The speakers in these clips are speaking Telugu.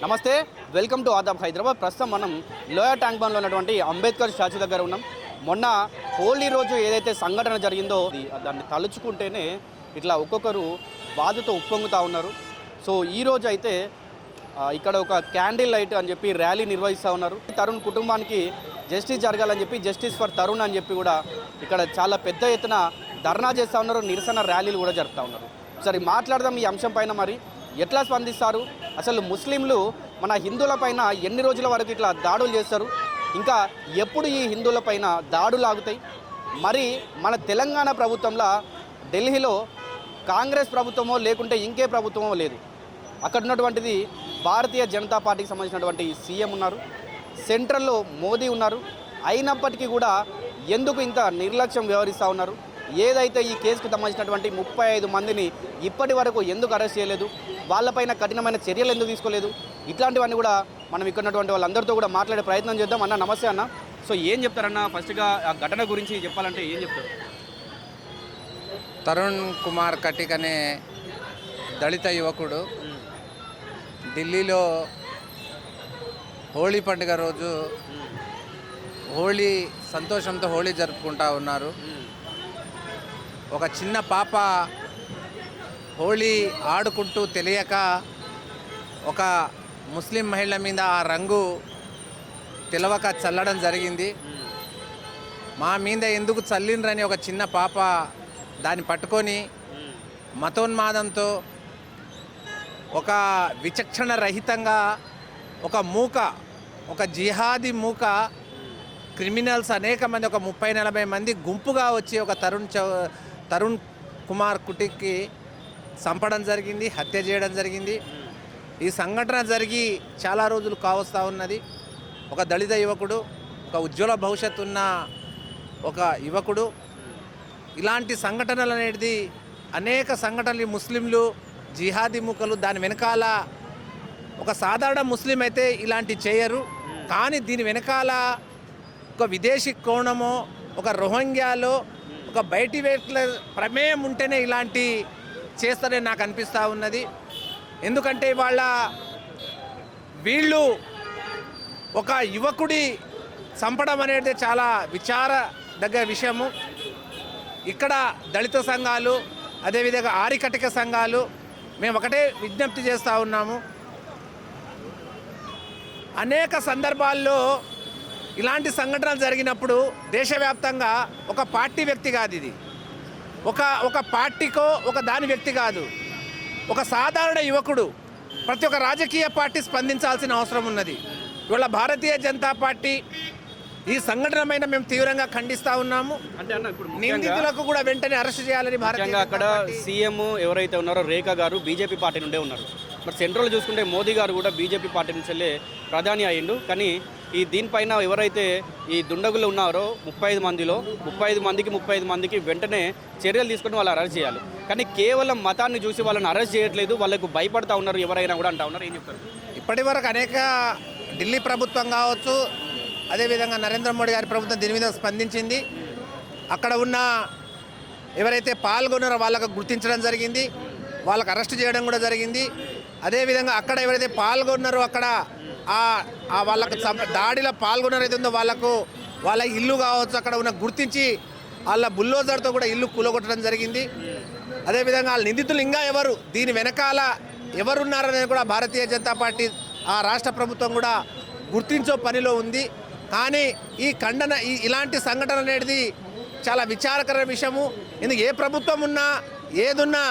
నమస్తే, వెల్కమ్ టు ఆదాబ్ హైదరాబాద్. ప్రస్తుతం మనం లోయర్ ట్యాంక్ బండ్లో ఉన్నటువంటి అంబేద్కర్ స్టాచ్యూ దగ్గర ఉన్నాం. మొన్న హోలీ రోజు ఏదైతే సంఘటన జరిగిందో దాన్ని తలుచుకుంటేనే ఇట్లా ఒక్కొక్కరు బాధతో ఉప్పొంగుతూ ఉన్నారు. సో ఈరోజు అయితే ఇక్కడ ఒక క్యాండిల్ లైట్ అని చెప్పి ర్యాలీ నిర్వహిస్తూ ఉన్నారు. తరుణ్ కుటుంబానికి జస్టిస్ జరగాలని చెప్పి, జస్టిస్ ఫర్ తరుణ్ అని చెప్పి కూడా ఇక్కడ చాలా పెద్ద ఎత్తున ధర్నా చేస్తూ ఉన్నారు, నిరసన ర్యాలీలు కూడా జరుపుతూ ఉన్నారు. సరే, మాట్లాడదాం ఈ అంశం పైన. మరి ఎట్లా స్పందిస్తారు? అసలు ముస్లింలు మన హిందువుల పైన ఎన్ని రోజుల వరకు ఇట్లా దాడులు చేస్తారు? ఇంకా ఎప్పుడు ఈ హిందువుల పైన దాడులు ఆగుతాయి? మరి మన తెలంగాణ ప్రభుత్వంలో ఢిల్లీలో కాంగ్రెస్ ప్రభుత్వమో లేకుంటే ఇంకే ప్రభుత్వమో లేదు. అక్కడ ఉన్నటువంటిది భారతీయ జనతా పార్టీకి సంబంధించినటువంటి సీఎం ఉన్నారు, సెంట్రల్లో మోదీ ఉన్నారు. అయినప్పటికీ కూడా ఎందుకు ఇంత నిర్లక్ష్యం వ్యవహరిస్తూ ఉన్నారు? ఏదైతే ఈ కేసుకు సంబంధించినటువంటి 35 మందిని ఇప్పటి వరకు ఎందుకు అరెస్ట్ చేయలేదు? వాళ్ళపైన కఠినమైన చర్యలు ఎందుకు తీసుకోలేదు? ఇట్లాంటివన్నీ కూడా మనం ఇక్కడ ఉన్నటువంటి వాళ్ళందరితో కూడా మాట్లాడే ప్రయత్నం చేద్దాం. అన్న నమస్తే అన్న. సో ఏం చెప్తారన్న? ఫస్ట్గా ఆ ఘటన గురించి చెప్పాలంటే ఏం చెప్తారు? తరుణ్ కుమార్ కటిక్ అనే దళిత యువకుడు ఢిల్లీలో హోళీ పండుగ రోజు సంతోషంతో హోళీ జరుపుకుంటూ ఉన్నారు. ఒక చిన్న పాప హోళీ ఆడుకుంటూ తెలియక ఒక ముస్లిం మహిళ మీద ఆ రంగు తెలవక చల్లడం జరిగింది. మా మీద ఎందుకు చల్లిండ్రని ఒక చిన్న పాప దాన్ని పట్టుకొని మతోన్మాదంతో ఒక విచక్షణ రహితంగా ఒక జిహాదీ మూక క్రిమినల్స్ అనేక మంది, ఒక 30-40 మంది గుంపుగా వచ్చి ఒక తరుణ్ కుమార్ కుటిక్కి చంపడం జరిగింది, హత్య చేయడం జరిగింది. ఈ సంఘటన జరిగి చాలా రోజులు కావస్తూ ఉన్నది. ఒక దళిత యువకుడు, ఒక ఉజ్వల భవిష్యత్తు ఉన్న ఒక యువకుడు. ఇలాంటి సంఘటనలు అనేది అనేక సంఘటనలు ముస్లింలు జిహాదీ ముఖలు దాని వెనకాల ఒక సాధారణ ముస్లిం అయితే ఇలాంటి చేయరు. కానీ దీని వెనకాల ఒక విదేశీ కోణమో, ఒక రోహింగ్యాలో ఒక బయటి వ్యక్తుల ప్రమేయం ఉంటేనే ఇలాంటి చేస్తారని నాకు అనిపిస్తూ ఉన్నది. ఎందుకంటే వీళ్ళు ఒక యువకుడి చంపడం అనేది చాలా విచారదగ్గ విషయము. ఇక్కడ దళిత సంఘాలు, అదేవిధంగా ఆరికటిక సంఘాలు మేము ఒకటే విజ్ఞప్తి చేస్తూ ఉన్నాము. అనేక సందర్భాల్లో ఇలాంటి సంఘటనలు జరిగినప్పుడు దేశవ్యాప్తంగా ఒక పార్టీ వ్యక్తి కాదు, ఇది ఒక పార్టీకో ఒక దాని వ్యక్తి కాదు, ఒక సాధారణ యువకుడు. ప్రతి ఒక్క రాజకీయ పార్టీ స్పందించాల్సిన అవసరం ఉన్నది. ఇవాళ భారతీయ జనతా పార్టీ ఈ సంఘటన పైన మేము తీవ్రంగా ఖండిస్తూ ఉన్నాము. అంటే అన్న, ఇప్పుడు నిందితులకు కూడా వెంటనే అరెస్ట్ చేయాలని భారతీయ అక్కడ సీఎం ఎవరైతే ఉన్నారో రేఖా గారు బీజేపీ పార్టీ నుండే ఉన్నారు. మరి సెంట్రల్ చూసుకుంటే మోదీ గారు కూడా బీజేపీ పార్టీ నుంచి వెళ్ళే ప్రధాని అయ్యిండు. కానీ దీనిపైన ఎవరైతే ఈ దుండగులు ఉన్నారో 35 మందికి వెంటనే చర్యలు తీసుకొని వాళ్ళు అరెస్ట్ చేయాలి. కానీ కేవలం మతాన్ని చూసి వాళ్ళని అరెస్ట్ చేయట్లేదు, వాళ్ళకు భయపడతా ఉన్నారు ఎవరైనా కూడా అంటా ఉన్నారు. ఏం చెప్తారు? ఇప్పటి వరకు అనేక ఢిల్లీ ప్రభుత్వం కావచ్చు, అదేవిధంగా నరేంద్ర మోడీ గారి ప్రభుత్వం దీని మీద స్పందించింది. అక్కడ ఉన్న ఎవరైతే పాల్గొన్నారో వాళ్ళకు గుర్తించడం జరిగింది, వాళ్ళకు అరెస్ట్ చేయడం కూడా జరిగింది. అదేవిధంగా అక్కడ ఎవరైతే పాల్గొన్నారో అక్కడ వాళ్ళకు దాడిలో పాల్గొన్నారు ఏదో వాళ్ళ ఇల్లు కావచ్చు అక్కడ ఉన్న గుర్తించి వాళ్ళ బుల్డోజర్తో కూడా ఇల్లు కూలగొట్టడం జరిగింది. అదేవిధంగా వాళ్ళ నిందితులు ఇంకా దీని వెనకాల ఎవరున్నారనేది కూడా భారతీయ జనతా పార్టీ ఆ రాష్ట్ర ప్రభుత్వం కూడా గుర్తించే పనిలో ఉంది. కానీ ఇలాంటి సంఘటన అనేది చాలా విచారకర విషయము. ఎందుకు ఏ ప్రభుత్వం ఉన్నా ఏదున్నా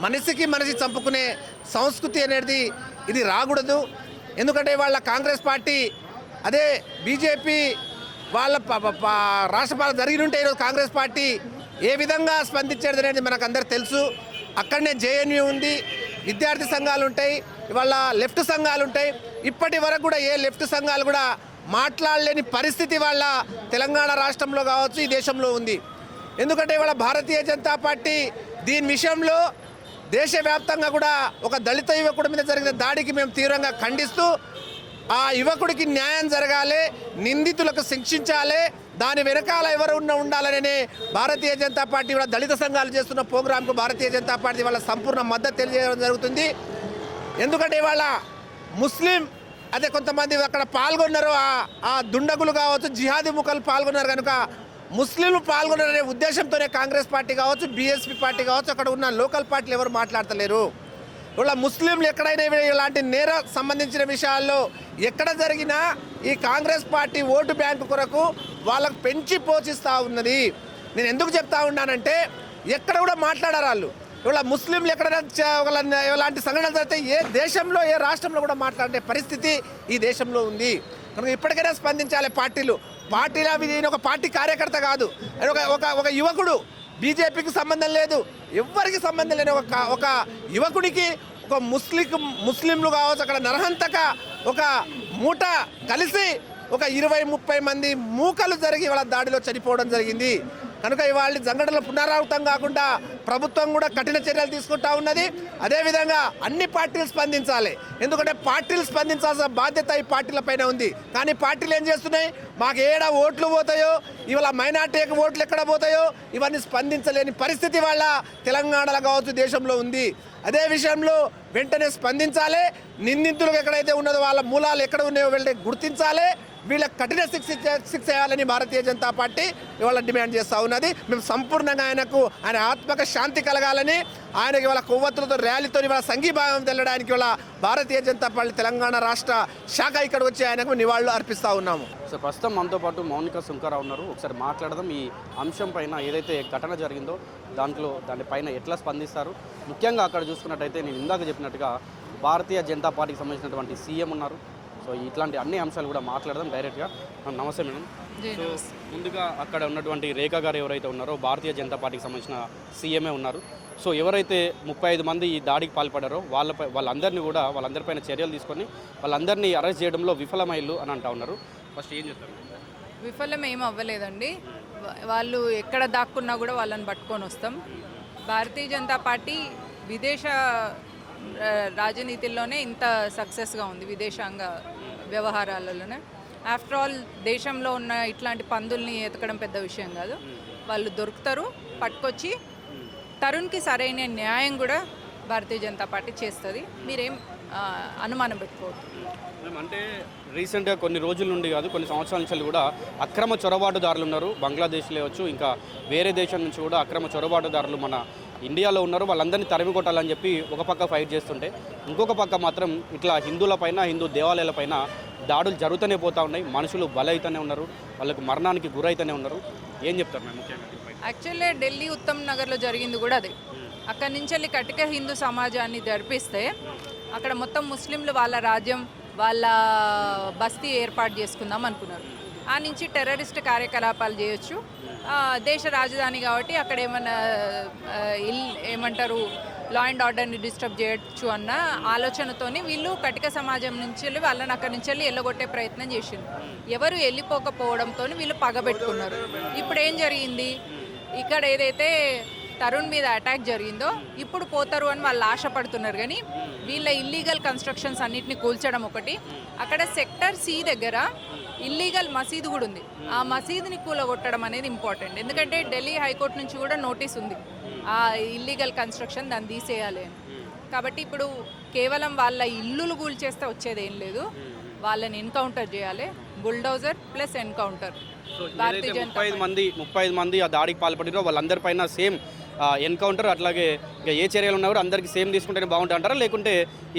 మనిషికి చంపుకునే సంస్కృతి అనేది ఇది రాకూడదు. ఎందుకంటే వాళ్ళ కాంగ్రెస్ పార్టీ అదే బీజేపీ వాళ్ళ రాష్ట్రపాలన జరిగి ఉంటే ఈరోజు కాంగ్రెస్ పార్టీ ఏ విధంగా స్పందించేది అనేది మనకు అందరికీ తెలుసు. అక్కడనే జేఎన్యూ ఉంది, విద్యార్థి సంఘాలు ఉంటాయి, ఇవాళ లెఫ్ట్ సంఘాలు ఉంటాయి. ఇప్పటి వరకు కూడా ఏ లెఫ్ట్ సంఘాలు కూడా మాట్లాడలేని పరిస్థితి వాళ్ళ తెలంగాణ రాష్ట్రంలో కావచ్చు, ఈ దేశంలో ఉంది. ఎందుకంటే ఇవాళ భారతీయ జనతా పార్టీ దీని విషయంలో దేశవ్యాప్తంగా కూడా ఒక దళిత యువకుడి మీద జరిగిన దాడికి మేము తీవ్రంగా ఖండిస్తూ ఆ యువకుడికి న్యాయం జరగాలి, నిందితులకు శిక్షించాలి, దాని వెనకాల ఎవరు ఉండాలనే భారతీయ జనతా పార్టీ కూడా దళిత సంఘాలు చేస్తున్న ప్రోగ్రాంకు భారతీయ జనతా పార్టీ వాళ్ళ సంపూర్ణ మద్దతు తెలియజేయడం జరుగుతుంది. ఎందుకంటే ఇవాళ ముస్లిం అదే కొంతమంది అక్కడ పాల్గొన్నారు, ఆ దుండగులు కావచ్చు, జిహాదీ ముఖాలు పాల్గొన్నారు కనుక ముస్లింలు పాల్గొన్నారనే ఉద్దేశంతోనే కాంగ్రెస్ పార్టీ కావచ్చు, బీఎస్పీ పార్టీ కావచ్చు, అక్కడ ఉన్న లోకల్ పార్టీలు ఎవరు మాట్లాడతలేరు. ఇవాళ ముస్లింలు ఎక్కడైనా ఇలాంటి నేర సంబంధించిన విషయాల్లో ఎక్కడ జరిగినా ఈ కాంగ్రెస్ పార్టీ ఓటు బ్యాంకు కొరకు వాళ్ళకు పెంచి పోషిస్తూ ఉన్నది. నేను ఎందుకు చెప్తా ఉన్నానంటే ఎక్కడ కూడా మాట్లాడారు వాళ్ళు. ఇవాళ ముస్లింలు ఎక్కడైనా ఇలాంటి సంఘటనలు జరిగితే ఏ దేశంలో ఏ రాష్ట్రంలో కూడా మాట్లాడే పరిస్థితి ఈ దేశంలో ఉంది. కనుక ఇప్పటికైనా స్పందించాలి పార్టీలు. నేను ఒక పార్టీ కార్యకర్త కాదు, ఒక యువకుడు, బీజేపీకి సంబంధం లేదు, ఎవ్వరికి సంబంధం లేని ఒక యువకుడికి ఒక ముస్లింలు కావచ్చు, అక్కడ నరహంతక ఒక మూట కలిసి ఒక 20-30 మంది మూకలు జరిగి వాళ్ళ దాడిలో చనిపోవడం జరిగింది. కనుక ఇవాళ సంఘటనలు పునరావృతం కాకుండా ప్రభుత్వం కూడా కఠిన చర్యలు తీసుకుంటా ఉన్నది. అదేవిధంగా అన్ని పార్టీలు స్పందించాలి. ఎందుకంటే పార్టీలు స్పందించాల్సిన బాధ్యత ఈ పార్టీల పైన ఉంది. కానీ పార్టీలు ఏం చేస్తున్నాయి, మాకు ఏడా ఓట్లు పోతాయో, ఇవాళ మైనార్టీకి ఓట్లు ఎక్కడ పోతాయో ఇవన్నీ స్పందించలేని పరిస్థితి వాళ్ళ తెలంగాణలో కావచ్చు, దేశంలో ఉంది. అదే విషయంలో వెంటనే స్పందించాలి. నిందితులకు ఎక్కడైతే ఉన్నదో వాళ్ళ మూలాలు ఎక్కడ ఉన్నాయో వెంటనే గుర్తించాలి. వీళ్ళకి కఠిన శిక్ష చేయాలని భారతీయ జనతా పార్టీ ఇవాళ డిమాండ్ చేస్తూ ఉన్నది. మేము సంపూర్ణంగా ఆయన ఆత్మక శాంతి కలగాలని, ఆయనకి ఇవాళ కొవ్వొత్తులతో ర్యాలీతో ఇవాళ సంఘీభావం తెల్లడానికి ఇవాళ భారతీయ జనతా పార్టీ తెలంగాణ రాష్ట్ర శాఖ ఇక్కడ వచ్చి ఆయనకు నివాళులు అర్పిస్తూ ఉన్నాము. సో ప్రస్తుతం మనతో పాటు మౌనిక సుంకరావు ఉన్నారు. ఒకసారి మాట్లాడదాం. ఈ అంశం పైన ఏదైతే ఘటన జరిగిందో దానిపైన ఎట్లా స్పందిస్తారు. ముఖ్యంగా అక్కడ చూసుకున్నట్టయితే నేను ఇందాక చెప్పినట్టుగా భారతీయ జనతా పార్టీకి సంబంధించినటువంటి సీఎం ఉన్నారు. సో ఇట్లాంటి అన్ని అంశాలు కూడా మాట్లాడదాం డైరెక్ట్గా. నమస్తే మేడం. సో ముందుగా అక్కడ ఉన్నటువంటి రేఖా గారు ఎవరైతే ఉన్నారో భారతీయ జనతా పార్టీకి సంబంధించిన సీఎంఏ ఉన్నారు. సో ఎవరైతే 35 మంది ఈ దాడికి పాల్పడారో వాళ్ళందరిపైన చర్యలు తీసుకొని వాళ్ళందరినీ అరెస్ట్ చేయడంలో విఫలమైళ్ళు అని అంటా ఉన్నారు. ఫస్ట్ ఏం చెప్తారు? విఫలం ఏం అవ్వలేదండి. వాళ్ళు ఎక్కడ దాక్కున్నా కూడా వాళ్ళని పట్టుకొని వస్తాం. భారతీయ జనతా పార్టీ విదేశ రాజనీతిలోనే ఇంత సక్సెస్గా ఉంది, విదేశాంగ వ్యవహారాలలోనే. ఆఫ్టర్ ఆల్ దేశంలో ఉన్న ఇట్లాంటి పందుల్ని ఎతకడం పెద్ద విషయం కాదు. వాళ్ళు దొరుకుతారు, పట్టుకొచ్చి తరుణ్కి సరైన న్యాయం కూడా భారతీయ జనతా పార్టీ చేస్తుంది. మీరేం అనుమానం పెట్టుకోవద్దు. అంటే రీసెంట్గా కొన్ని రోజుల నుండి కాదు, కొన్ని సంవత్సరాల నుంచి కూడా అక్రమ చొరబాటుదారులు ఉన్నారు. బంగ్లాదేశ్లో లేవచ్చు, ఇంకా వేరే దేశం నుంచి కూడా అక్రమ చొరబాటుదారులు మన ఇండియాలో ఉన్నారు. వాళ్ళందరినీ తరిమి కొట్టాలని చెప్పి ఒక పక్క ఫైట్ చేస్తుంటే, ఇంకొక పక్క మాత్రం ఇట్లా హిందువులపైన, హిందూ దేవాలయాలపైన దాడులు జరుగుతూనే పోతూ ఉన్నాయి. మనుషులు బలైతూనే ఉన్నారు, వాళ్ళకు మరణానికి గురైతూనే ఉన్నారు. ఏం చెప్తారు మేము ముఖ్యంగా? యాక్చువల్లీ ఢిల్లీ ఉత్తమ్ నగర్లో జరిగింది కూడా అదే. అక్కడి నుంచి వెళ్ళి కటిక హిందూ సమాజాన్ని జరిపిస్తే అక్కడ మొత్తం ముస్లింలు వాళ్ళ రాజ్యం, వాళ్ళ బస్తీ ఏర్పాటు చేసుకుందాం అనుకున్నారు. ఆ నుంచి టెర్రరిస్ట్ కార్యకలాపాలు చేయొచ్చు. దేశ రాజధాని కాబట్టి అక్కడ ఏమంటారు లా అండ్ ఆర్డర్ని డిస్టర్బ్ చేయొచ్చు అన్న ఆలోచనతోని వీళ్ళు కటిక సమాజం నుంచి వెళ్ళి వాళ్ళని అక్కడి నుంచి వెళ్ళి వెళ్ళగొట్టే ప్రయత్నం చేసింది. ఎవరు వెళ్ళిపోకపోవడంతో వీళ్ళు పగబెట్టుకున్నారు. ఇప్పుడు ఏం జరిగింది, ఇక్కడ ఏదైతే తరుణ్ మీద అటాక్ జరిగిందో ఇప్పుడు పోతారు అని వాళ్ళు ఆశపడుతున్నారు. కానీ వీళ్ళ ఇల్లీగల్ కన్స్ట్రక్షన్స్ అన్నిటిని కూల్చడం ఒకటి, అక్కడ సెక్టర్ సి దగ్గర ఇల్లీగల్ మసీదు కూడా ఉంది. ఆ మసీదుని కూలగొట్టడం అనేది ఇంపార్టెంట్. ఎందుకంటే ఢిల్లీ హైకోర్టు నుంచి కూడా నోటీస్ ఉంది ఆ ఇల్లీగల్ కన్స్ట్రక్షన్ దాన్ని తీసేయాలి అని. కాబట్టి ఇప్పుడు కేవలం వాళ్ళ ఇల్లులు కూల్చేస్తే వచ్చేది ఏం లేదు, వాళ్ళని ఎన్కౌంటర్ చేయాలి. Bulldozer plus encounter. Bharatiya Janata 35 మంది ఆ దాడికి పాల్పడినో వాళ్ళందరిపైన సేమ్ ఎన్కౌంటర్, అట్లాగే ఇంకా ఏ చర్యలు ఉన్నా కూడా అందరికీ సేమ్ తీసుకుంటేనే బాగుంటుంది అంటారా? లేకుంటే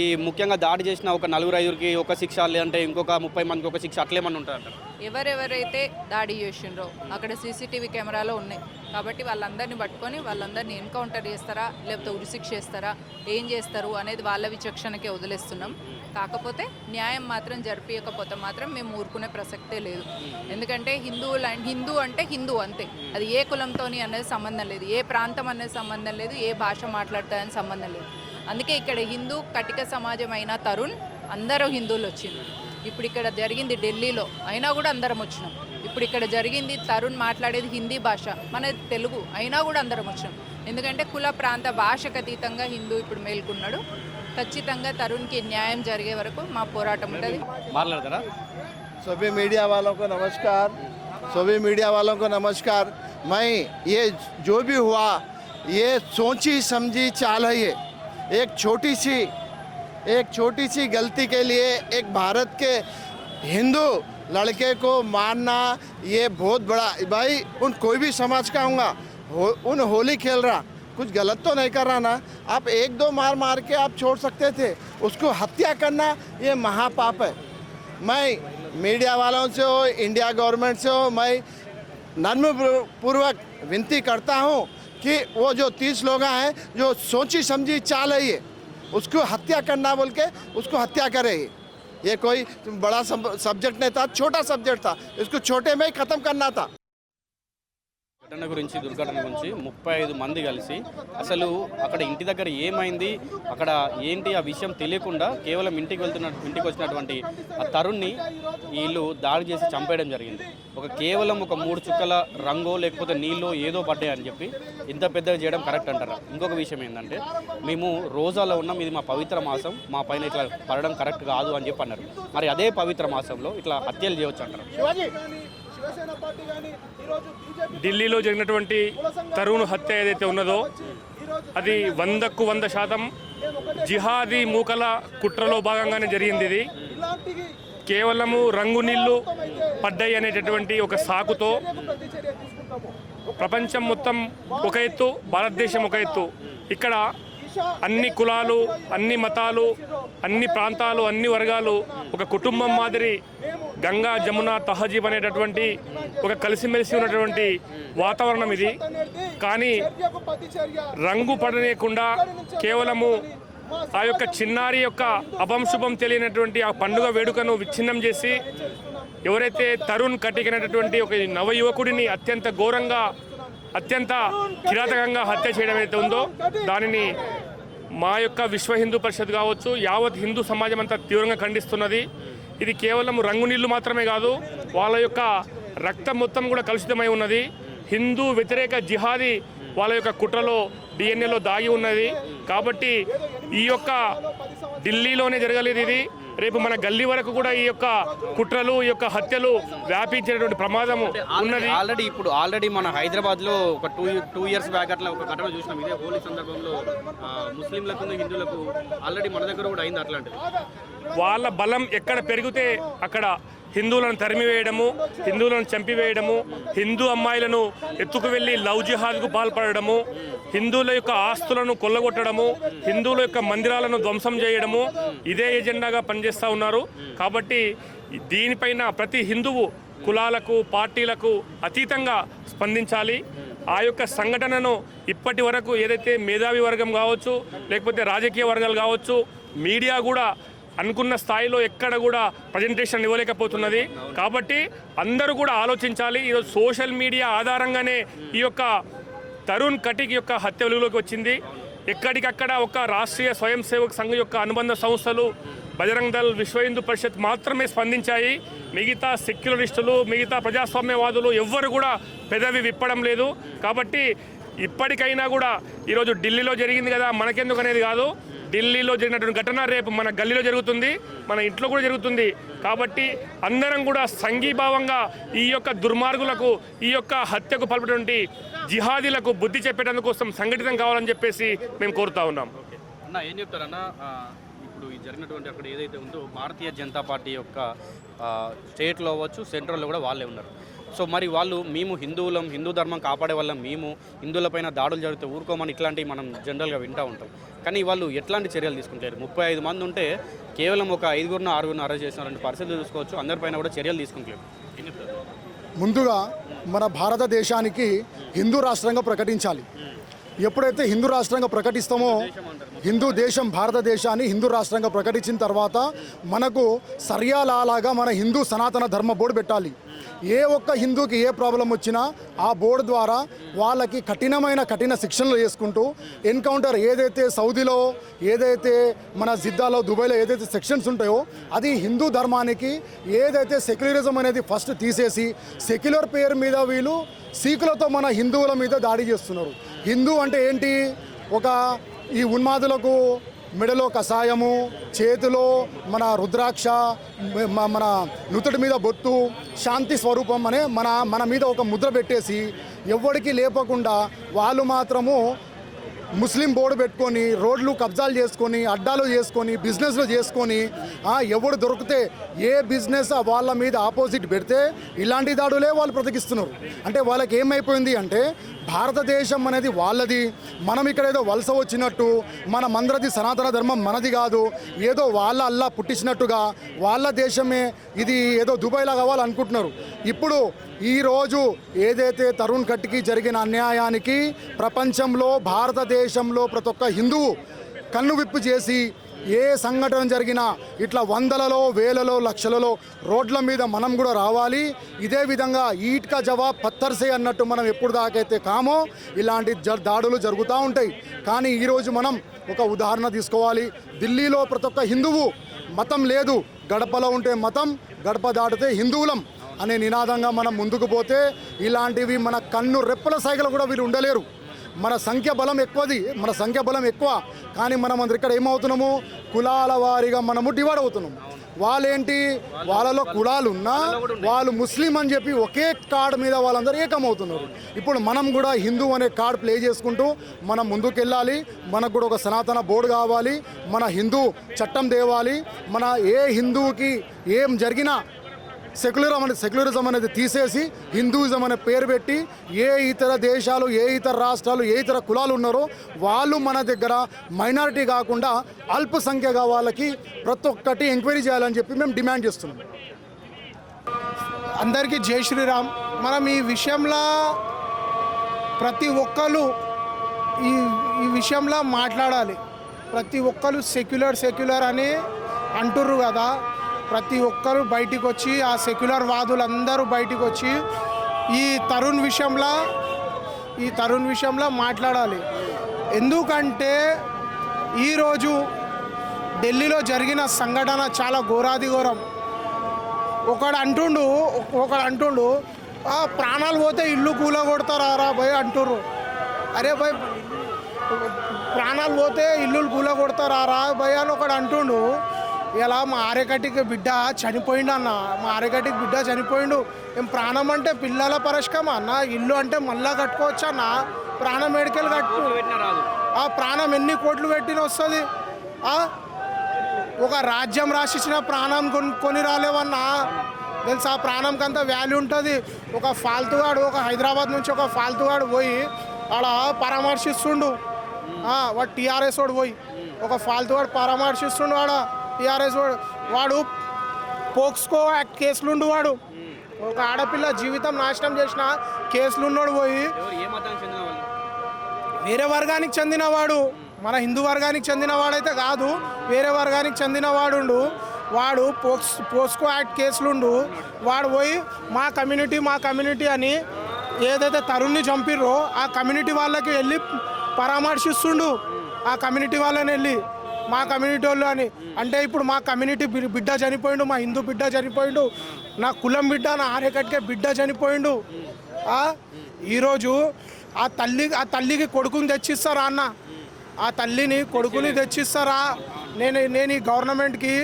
ఈ ముఖ్యంగా దాడి చేసిన ఒక 4-5కి ఒక శిక్ష, లేదంటే ఇంకొక 30 మందికి ఒక శిక్ష అట్లేమన్నా ఉంటారంటారు? ఎవరెవరైతే దాడి చేసిండ్రో అక్కడ సీసీటీవీ కెమెరాలో ఉన్నాయి కాబట్టి వాళ్ళందరినీ పట్టుకొని వాళ్ళందరినీ ఎన్కౌంటర్ చేస్తారా లేకపోతే ఉరిశిక్ష చేస్తారా, ఏం చేస్తారు అనేది వాళ్ళ విచక్షణకే వదిలేస్తున్నాం. కాకపోతే న్యాయం మాత్రం జరిపించకపోతే మాత్రం మేము ఊరుకునే ప్రసక్తే లేదు. ఎందుకంటే హిందూ అంటే హిందూ అంతే. అది ఏ కులంతోని అనేది సంబంధం లేదు, ఏ ప్రాంతం అనేది సంబంధం లేదు, ఏ భాష మాట్లాడతాయని సంబంధం లేదు. అందుకే ఇక్కడ హిందూ కటిక సమాజం అయినా తరుణ్ అందరూ హిందువులు వచ్చింది. ఇప్పుడు ఇక్కడ జరిగింది ఢిల్లీలో అయినా కూడా అందరం వచ్చినాం. ఇప్పుడు ఇక్కడ జరిగింది తరుణ్ మాట్లాడేది హిందీ భాష, మన తెలుగు అయినా కూడా అందరం వచ్చినాం. ఎందుకంటే కుల ప్రాంత భాషకు అతీతంగా హిందూ ఇప్పుడు మేల్కొన్నాడు. ఖచ్చితంగా తరుణ్కి న్యాయం జరిగే వరకు మా పోరాటం ఉంటుంది. మాట్లాడతారా? सभी मीडिया वालों को नमस्कार, सभी मीडिया वालों को नमस्कार। मैं ये जो भी हुआ ये सोची समझी चाल है। ये एक छोटी सी एक छोटी सी गलती के लिए एक भारत के हिंदू लड़के को मारना ये बहुत बड़ा, भाई उन कोई भी समाज का होगा उन होली खेल रहा, कुछ गलत तो नहीं कर रहा ना। आप एक दो मार के आप छोड़ सकते थे, उसको हत्या करना ये महापाप है। मैं मीडिया वालों से हो, इंडिया गवर्नमेंट से हो, मैं नम्रपूर्वक विनती करता हूँ कि वो जो 30 लोग हैं जो सोची समझी चाल है ये, उसको हत्या करना बोल के उसको हत्या करे। ये कोई बड़ा सब्जेक्ट नहीं था, छोटा सब्जेक्ट था, इसको छोटे में ही ख़त्म करना था। ఘటన గురించి, దుర్ఘటన గురించి 35 మంది కలిసి అసలు అక్కడ ఇంటి దగ్గర ఏమైంది, అక్కడ ఏంటి ఆ విషయం తెలియకుండా కేవలం ఇంటికి వచ్చినటువంటి ఆ తరుణ్ని వీళ్ళు దాడి చేసి చంపేయడం జరిగింది. కేవలం ఒక 3 చుక్కల రంగో లేకపోతే నీళ్ళు ఏదో పడ్డాయని చెప్పి ఇంత పెద్దగా చేయడం కరెక్ట్ అంటారా? ఇంకొక విషయం ఏంటంటే, మేము రోజాలో ఉన్నాం, ఇది మా పవిత్ర మాసం, మా పైన ఇట్లా పడడం కరెక్ట్ కాదు అని చెప్పి అన్నారు. మరి అదే పవిత్ర మాసంలో ఇట్లా హత్యలు చేయవచ్చు అంటారు? ఢిల్లీలో జరిగినటువంటి తరుణ్ హత్య ఏదైతే ఉన్నదో అది 100కు 100% జిహాదీ మూకల కుట్రలో భాగంగానే జరిగింది. ఇది కేవలము రంగు నీళ్లు పడ్డాయి అనేటటువంటి ఒక సాకుతో ప్రపంచం మొత్తం ఒక ఎత్తు, భారతదేశం ఒక ఎత్తు. ఇక్కడ అన్ని కులాలు, అన్ని మతాలు, అన్ని ప్రాంతాలు, అన్ని వర్గాలు ఒక కుటుంబం మాదిరి గంగా జమున తహజీబ్ అనేటటువంటి ఒక కలిసిమెలిసి ఉన్నటువంటి వాతావరణం ఇది. కానీ రంగు పడనేయకుండా కేవలము ఆ యొక్క చిన్నారి యొక్క అభంశుభం తెలియనటువంటి ఆ పండుగ వేడుకను విచ్ఛిన్నం చేసి ఎవరైతే తరుణ్ కటికినటువంటి ఒక నవ యువకుడిని అత్యంత ఘోరంగా, అత్యంత కిరాతకంగా హత్య చేయడం అయితే ఉందో దానిని మా యొక్క విశ్వ హిందూ పరిషత్ కావచ్చు, యావత్ హిందూ సమాజం అంతా తీవ్రంగా ఖండిస్తున్నది. ఇది కేవలం రంగు నీళ్లు మాత్రమే కాదు, వాళ్ళ యొక్క రక్తం మొత్తం కూడా కలుషితమై ఉన్నది. హిందూ వ్యతిరేక జిహాదీ వాళ్ళ యొక్క కుట్రలో డిఎన్ఏలో దాగి ఉన్నది. కాబట్టి ఈ యొక్క ఢిల్లీలోనే జరగలేదు, ఇది రేపు మన గల్లీ వరకు కూడా ఈ యొక్క కుట్రలు, ఈ యొక్క హత్యలు వ్యాపించేటువంటి ప్రమాదం ఉన్నది. ఆల్రెడీ మన హైదరాబాద్లో ఒక టూ ఇయర్స్ బ్యాక్ అట్లా ఒక ఘటన చూసినాం. ఇదే హోలీ సందర్భంలో ముస్లింలకు హిందువులకు ఆల్రెడీ మన దగ్గర కూడా అయింది అట్లాంటిది. వాళ్ళ బలం ఎక్కడ పెరిగితే అక్కడ హిందువులను తరిమివేయడము, హిందువులను చంపివేయడము, హిందూ అమ్మాయిలను ఎత్తుకు వెళ్ళి లవ్ జిహాద్కు పాల్పడము, హిందువుల యొక్క ఆస్తులను కొల్లగొట్టడము, హిందువుల యొక్క మందిరాలను ధ్వంసం చేయడము ఇదే ఎజెండాగా పనిచేస్తూ ఉన్నారు. కాబట్టి దీనిపైన ప్రతి హిందువు కులాలకు, పార్టీలకు అతీతంగా స్పందించాలి. ఆ యొక్క సంఘటనను ఇప్పటి వరకు ఏదైతే మేధావి వర్గం కావచ్చు, లేకపోతే రాజకీయ వర్గాలు కావచ్చు, మీడియా కూడా అనుకున్న స్థాయిలో ఎక్కడ కూడా ప్రజెంటేషన్ ఇవ్వలేకపోతున్నది. కాబట్టి అందరూ కూడా ఆలోచించాలి. ఈరోజు సోషల్ మీడియా ఆధారంగానే ఈ యొక్క తరుణ్ కటిక్ యొక్క హత్య వెలుగులోకి వచ్చింది. ఎక్కడికక్కడ ఒక రాష్ట్రీయ స్వయం సేవక్ సంఘ్ యొక్క అనుబంధ సంస్థలు, బజరంగ్ దళ్, విశ్వ హిందూ పరిషత్ మాత్రమే స్పందించాయి. మిగతా సెక్యులరిస్టులు, మిగతా ప్రజాస్వామ్యవాదులు ఎవ్వరు కూడా పెదవి విప్పడం లేదు. కాబట్టి ఇప్పటికైనా కూడా ఈరోజు ఢిల్లీలో జరిగింది కదా మనకెందుకు అనేది కాదు, ఢిల్లీలో జరిగినటువంటి ఘటన రేపు మన గల్లీలో జరుగుతుంది, మన ఇంట్లో కూడా జరుగుతుంది. కాబట్టి అందరం కూడా సంఘీభావంగా ఈ యొక్క దుర్మార్గులకు, ఈ యొక్క హత్యకు పాల్పడినటువంటి జిహాదీలకు బుద్ధి చెప్పేటందుకోసం సంఘటితం కావాలని చెప్పేసి మేము కోరుతా ఉన్నాం. అన్న ఏం చెప్తారన్నా, ఇప్పుడు ఈ జరిగినటువంటి అక్కడ ఏదైతే ఉందో భారతీయ జనతా పార్టీ యొక్క స్టేట్లో అవ్వచ్చు, సెంట్రల్లో కూడా వాళ్ళే ఉన్నారు. సో మరి వాళ్ళు మేము హిందువులం, హిందూ ధర్మం కాపాడే వాళ్ళం, మేము హిందువులపైన దాడులు జరిగితే ఊరుకోమని ఇట్లాంటివి మనం జనరల్గా వింటూ ఉంటాం. కానీ వాళ్ళు ఎట్లాంటి చర్యలు తీసుకుంటారు? 35 మంది ఉంటే కేవలం ఒక 5గురిని 6గురిని అరెస్ట్ చేసినారంటే పరిస్థితులు చూసుకోవచ్చు. అందరిపైన కూడా చర్యలు తీసుకుంటలేరు. ముందుగా మన భారతదేశానికి హిందూ రాష్ట్రంగా ప్రకటించాలి. ఎప్పుడైతే హిందూ రాష్ట్రంగా ప్రకటిస్తామో, హిందూ దేశం భారతదేశాన్ని హిందూ రాష్ట్రంగా ప్రకటించిన తర్వాత మనకు సర్యాలాగా మన హిందూ సనాతన ధర్మ బోర్డు పెట్టాలి. ఏ ఒక్క హిందూకి ఏ ప్రాబ్లం వచ్చినా ఆ బోర్డు ద్వారా వాళ్ళకి కఠిన శిక్షణలు చేసుకుంటూ ఎన్కౌంటర్ ఏదైతే సౌదీలో, ఏదైతే మన జిద్దాలో, దుబాయ్లో ఏదైతే సెక్షన్స్ ఉంటాయో అది హిందూ ధర్మానికి ఏదైతే సెక్యులరిజం అనేది ఫస్ట్ తీసేసి సెక్యులర్ పేరు మీద వీళ్ళు సీకులతో మన హిందువుల మీద దాడి చేస్తున్నారు. హిందూ అంటే ఏంటి? ఈ ఉన్మాదులకు మెడలో కషాయము, చేతిలో మన రుద్రాక్ష, మన నుదుటి మీద బొట్టు, శాంతి స్వరూపం అనే మన మీద ఒక ముద్ర పెట్టేసి ఎవ్వడికి లేపకుండా వాళ్ళు మాత్రము ముస్లిం బోర్డు పెట్టుకొని రోడ్లు కబ్జాలు చేసుకొని అడ్డాలు చేసుకొని బిజినెస్లు చేసుకొని ఎవడు దొరికితే ఏ బిజినెస్ వాళ్ళ మీద ఆపోజిట్ పెడితే ఇలాంటి దాడులే వాళ్ళు బ్రతికిస్తున్నారు. అంటే వాళ్ళకి ఏమైపోయింది అంటే భారతదేశం అనేది వాళ్ళది, మనం ఇక్కడ ఏదో వలస వచ్చినట్టు, మన మందరది సనాతన ధర్మం మనది కాదు, ఏదో వాళ్ళ అల్లా పుట్టించినట్టుగా వాళ్ళ దేశమే ఇది ఏదో దుబాయ్లా కావాలి అనుకుంటున్నారు. ఇప్పుడు ఈరోజు ఏదైతే తరుణ్ కట్కి జరిగిన అన్యాయానికి ప్రపంచంలో భారతదేశంలో ప్రతి ఒక్క హిందువు కన్ను విప్పు చేసి ఏ సంఘటన జరిగినా ఇట్లా వందలలో వేలలో లక్షలలో రోడ్ల మీద మనం కూడా రావాలి. ఇదే విధంగా ఈట్ కా జవాబ్ పత్తర్సే అన్నట్టు మనం ఎప్పుడు దాకైతే కామో ఇలాంటి దాడులు జరుగుతూ ఉంటాయి. కానీ ఈరోజు మనం ఒక ఉదాహరణ తీసుకోవాలి. ఢిల్లీలో ప్రతి ఒక్క హిందువు మతం లేదు, గడపలో ఉంటే మతం, గడప దాటితే హిందువులం అనే నినాదంగా మనం ముందుకు పోతే ఇలాంటివి మన కన్ను రెప్పల సైకిల్ కూడా వీరు ఉండలేరు. మన సంఖ్య బలం ఎక్కువ, కానీ మనం అందరు ఇక్కడ ఏమవుతున్నాము, కులాల వారీగా మనము డివైడ్ అవుతున్నాము. వాళ్ళేంటి, వాళ్ళలో కులాలు ఉన్నా వాళ్ళు ముస్లిం అని చెప్పి ఒకే కార్డు మీద వాళ్ళందరూ ఏకమవుతున్నారు. ఇప్పుడు మనం కూడా హిందూ అనే కార్డు ప్లే చేసుకుంటూ మనం ముందుకు వెళ్ళాలి. మనకు కూడా ఒక సనాతన బోర్డు కావాలి, మన హిందూ చట్టం తేవాలి. మన ఏ హిందువుకి ఏం జరిగినా సెక్యులరిజం అనేది తీసేసి హిందూయిజం అనే పేరు పెట్టి ఏ ఇతర దేశాలు, ఏ ఇతర రాష్ట్రాలు, ఏ ఇతర కులాలు ఉన్నారో వాళ్ళు మన దగ్గర మైనారిటీ కాకుండా అల్పసంఖ్యగా వాళ్ళకి ప్రతి ఒక్కటి ఎంక్వైరీ చేయాలని చెప్పి మేము డిమాండ్ చేస్తున్నాం. అందరికీ జై శ్రీరామ్. మనం ఈ విషయంలో ప్రతి ఒక్కరు ఈ విషయంలో మాట్లాడాలి. ప్రతి ఒక్కరు సెక్యులర్ అని అంటుర్రు కదా, ప్రతి ఒక్కరు బయటికి వచ్చి ఆ సెక్యులర్ వాదులందరూ బయటికి వచ్చి ఈ తరుణ్ విషయంలో మాట్లాడాలి. ఎందుకంటే ఈరోజు ఢిల్లీలో జరిగిన సంఘటన చాలా ఘోరాది ఘోరం. ఒకడు అంటుండు ప్రాణాలు పోతే ఇల్లు కూలగొడతారా భయ్ అంటుర్రు. అరే భయ్, ప్రాణాలు పోతే ఇల్లు కూలగొడతారా భయ్ అని ఒకడు అంటుండు. ఇలా మా ఆరేకటికి బిడ్డ చనిపోయిండు అన్న, ఏం ప్రాణం అంటే పిల్లల పరస్కమా అన్న, ఇల్లు అంటే మళ్ళా కట్టుకోవచ్చు అన్న, ప్రాణం ఎడికెళ్ళి కట్టు, ఆ ప్రాణం ఎన్ని కోట్లు పెట్టిన వస్తుంది. ఒక రాజ్యం రాసిచ్చిన ప్రాణం కొని రాలేవన్నా తెలుసా, ప్రాణంకి అంత వాల్యూ ఉంటుంది. ఒక హైదరాబాద్ నుంచి ఒక ఫాల్తుగాడు పోయి ఆడ పరామర్శిస్తుండు, వాడు టీఆర్ఎస్ వాడు పోయి ఒక ఫాల్తుగాడు పరామర్శిస్తుండు, టీఆర్ఎస్ వాడు పోక్స్కో యాక్ట్ కేసులుండు, వాడు ఒక ఆడపిల్ల జీవితం నాశనం చేసిన కేసులున్నాడు పోయి వేరే వర్గానికి చెందినవాడు, మన హిందూ వర్గానికి చెందినవాడైతే కాదు, వేరే వర్గానికి చెందినవాడు. వాడు పోక్స్కో యాక్ట్ కేసులుండు, వాడు పోయి మా కమ్యూనిటీ అని ఏదైతే తరుణ్ని చంపిర్రో ఆ కమ్యూనిటీ వాళ్ళకి వెళ్ళి పరామర్శిస్తుండు. ఆ కమ్యూనిటీ వాళ్ళని వెళ్ళి మా కమ్యూనిటీ వాళ్ళు అని అంటే, ఇప్పుడు మా కమ్యూనిటీ బిడ్డ చనిపోయిండు, మా హిందూ బిడ్డ చనిపోయిండు, నా కులం బిడ్డ, నా ఆరేకట్కే బిడ్డ చనిపోయిండు. ఈరోజు ఆ తల్లికి కొడుకుని తెచ్చిస్తారా అన్న, ఆ తల్లిని కొడుకుని తెచ్చిస్తారా? నేను ఈ గవర్నమెంట్కి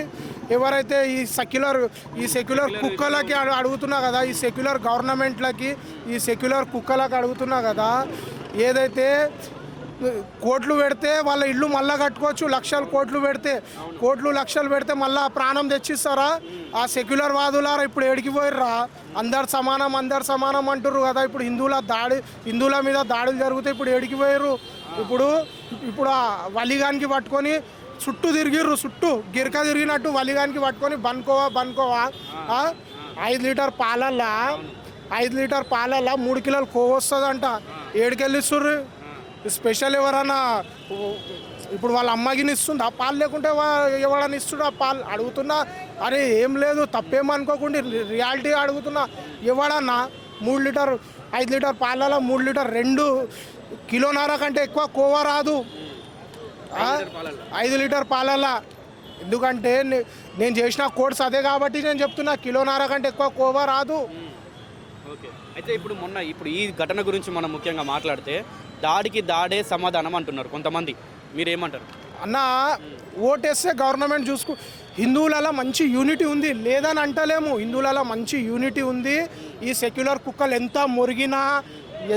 ఎవరైతే ఈ సెక్యులర్ కుక్కలకి అడుగుతున్నా కదా, ఈ సెక్యులర్ గవర్నమెంట్లకి ఈ సెక్యులర్ కుక్కలకి అడుగుతున్నా కదా, ఏదైతే కోట్లు పెడితే వాళ్ళ ఇల్లు మళ్ళా కట్టుకోవచ్చు, లక్షలు పెడితే మళ్ళీ ప్రాణం తెచ్చిస్తారా? ఆ సెక్యులర్ వాదులారా ఇప్పుడు ఏడికి పోయిర్రా? అందరు సమానం అంటుర్రు కదా. ఇప్పుడు హిందువుల మీద దాడులు జరిగితే ఇప్పుడు ఏడికి పోయిర్రు? ఇప్పుడు ఆ వలిగానికి పట్టుకొని చుట్టూ తిరిగిర్రు, గిరక తిరిగినట్టు వలిగానికి పట్టుకొని బనుకోవా 5 లీటర్ పాలల్లా 3 కిలోలు కొవ్వు వస్తుందంట. ఏడికెళ్ళిస్తుర్రు? స్పెషల్ ఎవరన్నా ఇప్పుడు వాళ్ళ అమ్మగిని ఇస్తుంది ఆ పాలు, లేకుంటే ఎవడన్నా ఇస్తున్నా ఆ పాలు అడుగుతున్నా. అరే ఏం లేదు, తప్పేమనుకోకుండా రియాలిటీ అడుగుతున్నా. ఎవడన్నా 5 లీటర్ పాలలో 3 లీటర్ 2 కిలోన్నర కంటే ఎక్కువ కోవా రాదు 5 లీటర్ పాలల్లో. ఎందుకంటే నేను చేసిన కోర్స్ అదే కాబట్టి నేను చెప్తున్నా, కిలోన్నర కంటే ఎక్కువ కోవా రాదు. ఓకే, అయితే ఇప్పుడు ఈ ఘటన గురించి మనం ముఖ్యంగా మాట్లాడితే దాడికి దాడే సమాధానం అంటున్నారు కొంతమంది, మీరేమంటారు అన్న? ఓటేస్తే గవర్నమెంట్ హిందువులలో మంచి యూనిటీ ఉంది, లేదని అంటలేము. హిందువులలో మంచి యూనిటీ ఉంది. ఈ సెక్యులర్ కుక్కలు ఎంత మురిగినా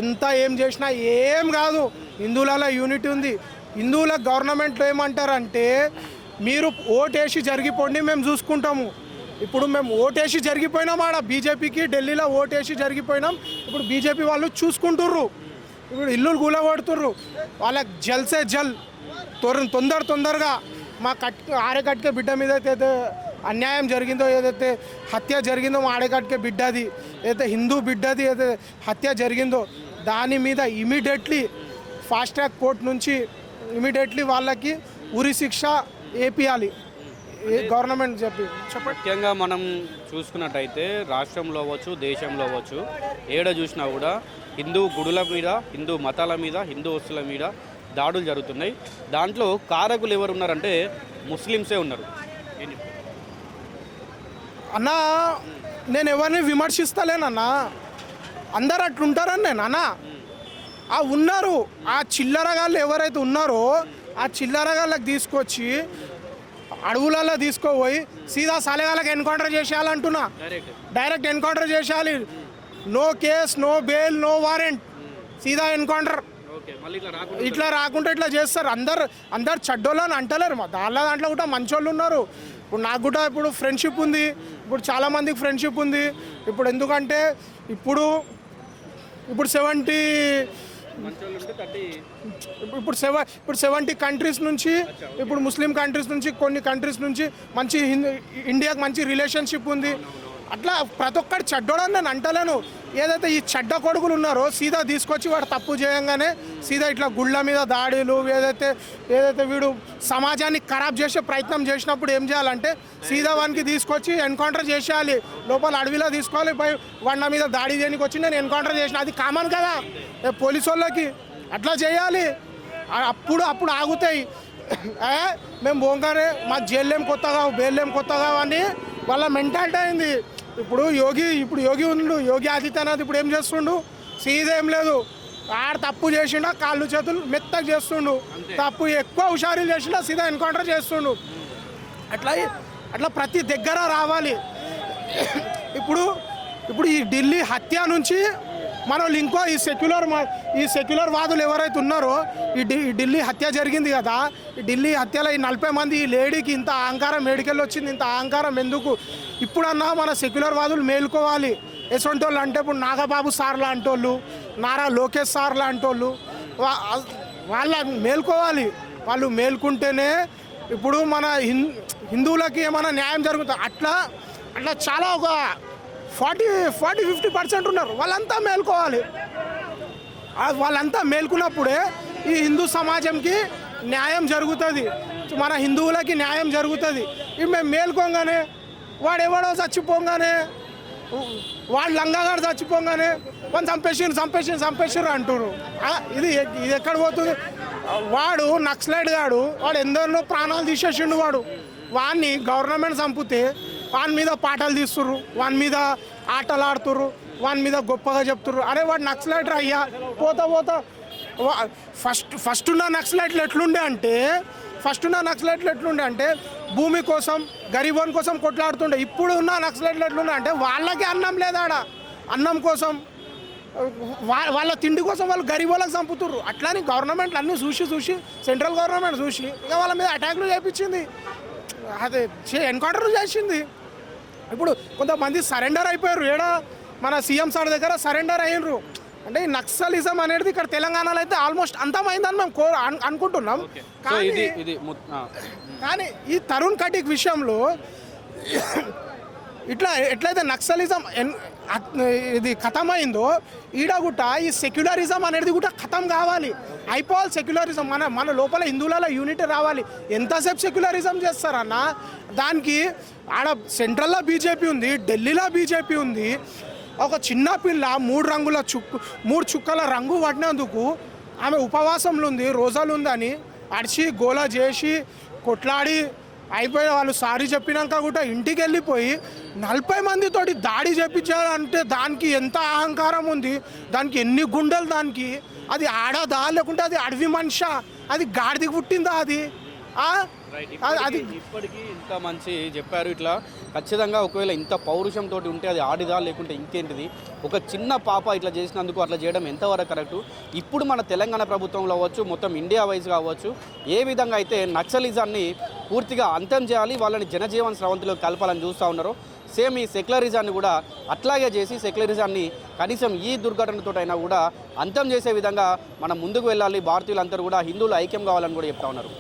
ఎంత ఏం చేసినా ఏం కాదు. హిందువులలో యూనిటీ ఉంది. హిందువుల గవర్నమెంట్లో ఏమంటారంటే మీరు ఓటేసి జరిగిపోండి, మేము చూసుకుంటాము. ఇప్పుడు మేము ఓటేసి జరిగిపోయినాం, ఆడ బీజేపీకి ఢిల్లీలో ఓటేసి జరిగిపోయినాం. ఇప్పుడు బీజేపీ వాళ్ళు చూసుకుంటుర్రు, ఇప్పుడు ఇల్లులు కూలగొడుతుర్రు. వాళ్ళకి జల్సే జల్ తొందరగా మా ఆడకట్కే బిడ్డ మీద అయితే అన్యాయం జరిగిందో, ఏదైతే హత్య జరిగిందో మా ఆడకట్కే బిడ్డది, ఏదైతే హిందూ బిడ్డది ఏదైతే హత్య జరిగిందో దాని మీద ఇమీడియట్లీ ఫాస్ట్ ట్రాక్ కోర్ట్ నుంచి ఇమీడియట్లీ వాళ్ళకి ఉరి శిక్ష వేపియాలి గవర్నమెంట్ చెప్పండి. ముఖ్యంగా మనం చూసుకున్నట్టయితే రాష్ట్రంలో అవ్వచ్చు, దేశంలో అవ్వచ్చు, ఏడ చూసినా కూడా హిందూ గుడుల మీద, హిందూ మతాల మీద, హిందూ వస్తువుల మీద దాడులు జరుగుతున్నాయి. దాంట్లో కారకులు ఎవరు ఉన్నారంటే ముస్లిమ్సే ఉన్నారు. అన్నా నేను ఎవరిని విమర్శిస్తలేనన్నా, అందరు అట్లుంటారని నేను అన్నా. ఆ ఉన్నారు ఆ చిల్లరగాళ్ళు ఎవరైతే ఉన్నారో ఆ చిల్లరగాళ్ళకి తీసుకొచ్చి అడవులలో తీసుకోపోయి సీదా సాలేగాళ్ళకి ఎన్కౌంటర్ చేసేయాలంటున్నా. డైరెక్ట్ ఎన్కౌంటర్ చేసేయాలి. No case, no bail, no warrant, సీదా ఎన్కౌంటర్. ఇట్లా రాకుంటే ఇట్లా చేస్తారు. అందరు చెడ్డోళ్ళని అంటలేరు, మా దాంట్లో కూడా మంచోళ్ళు ఉన్నారు. ఇప్పుడు నాకు కూడా ఇప్పుడు ఫ్రెండ్షిప్ ఉంది, ఇప్పుడు చాలామందికి ఫ్రెండ్షిప్ ఉంది. ఇప్పుడు ఎందుకంటే ఇప్పుడు 70 కంట్రీస్ నుంచి, ఇప్పుడు ముస్లిం కంట్రీస్ నుంచి, కొన్ని కంట్రీస్ నుంచి మంచి ఇండియాకి మంచి రిలేషన్షిప్ ఉంది. అట్లా ప్రతి ఒక్కటి చెడ్డోడని నేను అంటలేను. ఏదైతే ఈ చెడ్డ కొడుకులు ఉన్నారో సీదా తీసుకొచ్చి వాడు తప్పు చేయంగానే సీదా ఇట్లా గుళ్ళ మీద దాడులు, ఏదైతే వీడు సమాజాన్ని ఖరాబ్ చేసే ప్రయత్నం చేసినప్పుడు ఏం చేయాలంటే సీదా వానికి తీసుకొచ్చి ఎన్కౌంటర్ చేసేయాలి. లోపల అడవిలో తీసుకోవాలి, వాడి మీద దాడి చేయడానికి వచ్చి నేను ఎన్కౌంటర్ చేసిన, అది కామన్ కదా పోలీసు వాళ్ళకి. అట్లా చేయాలి, అప్పుడు ఆగుతాయి. మేము పోగానే మా జైలేం కొత్తగా, బెయిలేం కొత్తగా అని వాళ్ళ మెంటాలిటీ అయింది. ఇప్పుడు యోగి ఉండు, యోగి ఆదిత్యనాథ్ ఇప్పుడు ఏం చేస్తుండు, సీదా ఏం లేదు, ఆడ తప్పు చేసిండా కాళ్ళు చేతులు మెత్తగా చేస్తుండు, తప్పు ఎక్కువ హుషారీలు చేసిండా సీదా ఎన్కౌంటర్ చేస్తుండు. అట్లా ప్రతి దగ్గర రావాలి. ఇప్పుడు ఈ ఢిల్లీ హత్య నుంచి మన వాళ్ళు ఇంకో ఈ సెక్యులర్ వాదులు ఎవరైతే ఉన్నారో ఈ ఢిల్లీ హత్య జరిగింది కదా, ఈ ఢిల్లీ హత్యలో ఈ 40 మంది ఈ లేడీకి ఇంత అహంకారం మేడికెళ్ళి వచ్చింది, ఇంత అహంకారం ఎందుకు? ఇప్పుడన్నా మన సెక్యులర్ వాదులు మేలుకోవాలి. ఎసొంటి వాళ్ళు అంటే ఇప్పుడు నాగబాబు సార్ లాంటి వాళ్ళు, నారా లోకేష్ సార్ లాంటి వాళ్ళు, వాళ్ళ మేల్కోవాలి. వాళ్ళు మేల్కుంటేనే ఇప్పుడు మన హిందువులకి ఏమైనా న్యాయం జరుగుతుంది. అట్లా చాలా ఒక 40-50% ఉన్నారు. వాళ్ళంతా మేల్కోవాలి. వాళ్ళంతా మేల్కున్నప్పుడే ఈ హిందూ సమాజంకి న్యాయం జరుగుతుంది, మన హిందువులకి న్యాయం జరుగుతుంది. ఇవి మేము మేల్కోగానే వాడెవడో చచ్చిపోగానే, వాడు లంగాగాడు చచ్చిపోగానే వాళ్ళు చంపేసిర్రు అంటారు. ఇది ఎక్కడ పోతుంది? వాడు నక్సలైట్ గాడు, వాడు ఎందరినో ప్రాణాలు తీసేసిండు. వాడిని గవర్నమెంట్ చంపితే వాని మీద పాటలు తీస్తుర్రు, వాని మీద ఆటలు ఆడుతుర్రు, వాని మీద గొప్పగా చెప్తుర్రు. అరే వాడు నక్సలైట్ అయ్యా. పోతా ఫస్ట్ ఉన్న నక్సలైట్లు ఎట్లుండే అంటే భూమి కోసం, గరీబోన్ కోసం కొట్లాడుతుండే. ఇప్పుడు ఉన్న నక్సలైట్లు ఎట్లుండే అంటే వాళ్ళకి అన్నం లేదాడ, అన్నం కోసం వాళ్ళ తిండి కోసం వాళ్ళు గరీబోళ్ళకి చంపుతుర్రు. అట్లాని గవర్నమెంట్లు అన్నీ చూసి సెంట్రల్ గవర్నమెంట్ చూసి ఇక వాళ్ళ మీద అటాక్లు చేయించింది, అదే ఎన్కౌంటర్లు చేసింది. ఇప్పుడు కొంతమంది సరెండర్ అయిపోయారు. మన సీఎం సార్ దగ్గర సరెండర్ అయ్యారు. అంటే ఈ నక్సలిజం అనేది ఇక్కడ తెలంగాణలో అయితే ఆల్మోస్ట్ అంతమైందని మేము అనుకుంటున్నాం. కానీ ఈ తరుణ్ కటిక్ విషయంలో ఎట్లయితే నక్సలిజం ఇది ఖతమైందో ఈడగుట్ట ఈ సెక్యులరిజం అనేది కూడా ఖతం కావాలి, అయిపోవాలి. సెక్యులరిజం మన లోపల హిందువులలో యూనిటీ రావాలి. ఎంతసేపు సెక్యులరిజం చేస్తారన్న? దానికి ఆడ సెంట్రల్లో బీజేపీ ఉంది, ఢిల్లీలో బీజేపీ ఉంది. ఒక చిన్న పిల్ల 3 చుక్కల రంగు పడినందుకు ఆమె ఉపవాసంలో ఉంది, రోజాలు ఉందని అడిచి గోలా చేసి కొట్లాడి అయిపోయి వాళ్ళు సారీ చెప్పినాక కూడా ఇంటికి వెళ్ళిపోయి 40 మందితోటి దాడి చేయించాలంటే దానికి ఎంత అహంకారం ఉంది, దానికి ఎన్ని గుండెలు, దానికి అది ఆడదా లేకుంటే అది అడవి మనిషా, అది గాడిదికి పుట్టిందా? అది అది ఇప్పటికీ ఇంత మంచి చెప్పారు. ఇట్లా ఖచ్చితంగా ఒకవేళ ఇంత పౌరుషంతో ఉంటే అది ఆడిదా లేకుంటే ఇంకేంటిది, ఒక చిన్న పాప ఇట్లా చేసినందుకు అట్లా చేయడం ఎంతవరకు కరెక్టు. ఇప్పుడు మన తెలంగాణ ప్రభుత్వంలో అవ్వచ్చు, మొత్తం ఇండియా వైజ్ కావచ్చు, ఏ విధంగా అయితే నక్సలిజాన్ని పూర్తిగా అంతం చేయాలి, వాళ్ళని జనజీవన స్రవంతిలో కలపాలని చూస్తూ ఉన్నారో, సేమ్ ఈ సెక్యులరిజాన్ని కూడా అట్లాగే చేసి సెక్యులరిజాన్ని కనీసం ఈ దుర్ఘటనతో అయినా కూడా అంతం చేసే విధంగా మనం ముందుకు వెళ్ళాలి. భారతీయులందరూ కూడా హిందువులు ఐక్యం కావాలని కూడా చెప్తా ఉన్నారు.